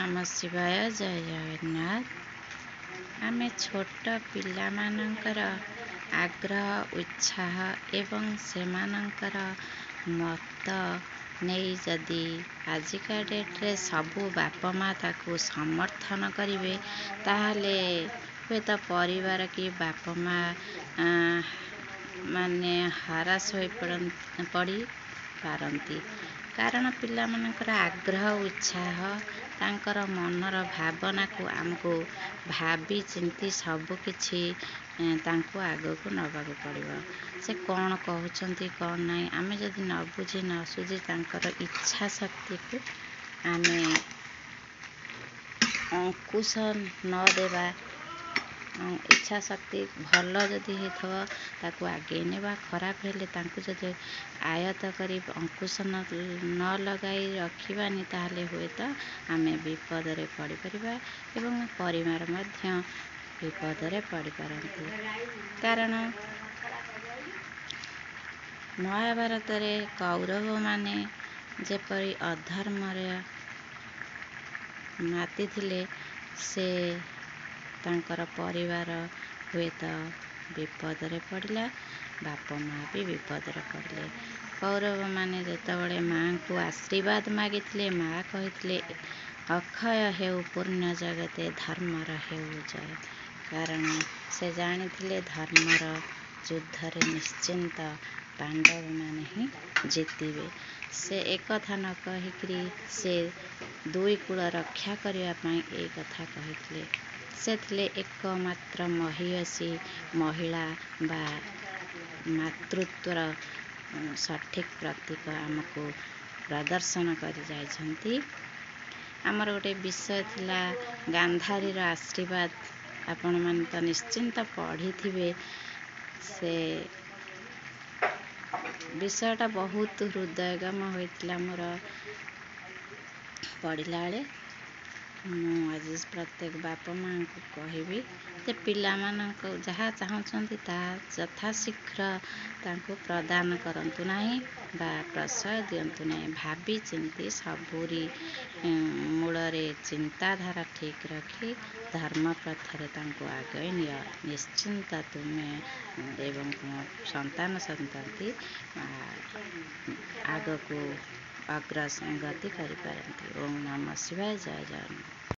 नमः शिवाय जय जगन्नाथ। आमे छोट पिलामानंकर आग्रह उत्साह एवं सेमानंकर मत नहीं जदि आजिका डेट्रे सबू बापा माँ ताकू समर्थन करिवे ताहले हुए तो परिवार की बापा माँ माने हरास हो पड़ी पारंती। कारण पिलामानंकर आग्रह उत्साह तांकर मनर भावना को आमको भावी चिंती सबु किछि तांको आगो को नबाको पड़िबो। से कौन कहउचंती कौन नहीं आमे जदि न बुझी न सुझी तांकर इच्छा शक्ति को आमे अंकुश न देवा इच्छा शक्ति भल जदि हेथवा ताकू आगे नेबा खराब हेले तांको जदि आयत करी अंकुश न लगाई रखिबानी ताहले हुए तो आमे विपद रे पड़ी परिबा एवं परिवार मध्य विपद रे पड़ी पारंती। कारण महाभारत रे कौरव माने जेपरी अधर्म रे माती थिले से तांकर परिवार हुए तो विपद रे पड़िला बाप माँ भी विपद रे पड़िले। कौरव माने जेतबळे माँ को आशीर्वाद मागिथिले माँ कहिथिले अक्षय हेउ पूर्ण जगते धर्मर हेउ जय। कारण से जानिथिले धर्मर युद्धरे निश्चिंत पांडव माने ही जीतिबे। से एक कथा न कहिकरी से दुई कुल रक्षा करिया पाई एक कथा कहिथिले। से थिले एकमात्र महियसी महिला बा मातृत्वर सठिक प्रतीक आमको प्रदर्शन करि जाइछंती। आमर गोटे विषय थिला गांधारी रा आशीर्वाद आपण मान तो निश्चिंत पढ़ी थिबे। से विषयटा बहुत हृदयगम होइतिला मोर पढ़िला बेले। मु आज प्रत्येक बापा माँ को कहबी जे पिला मानक जहाँ चाहूचंती ता यथाशीघ्र तांको प्रदान करंतु नाही बा प्रश्रय दियंतु नाही। भावी चिंती सबूरी मूलरे चिंताधारा ठीक रखी धर्म प्रथारे तांको आगे निय। निश्चिंत तुमे एवं संतान संतति आगको अग्रगति करि पारंती। ओम नमः शिवाय जय जगन्नाथ।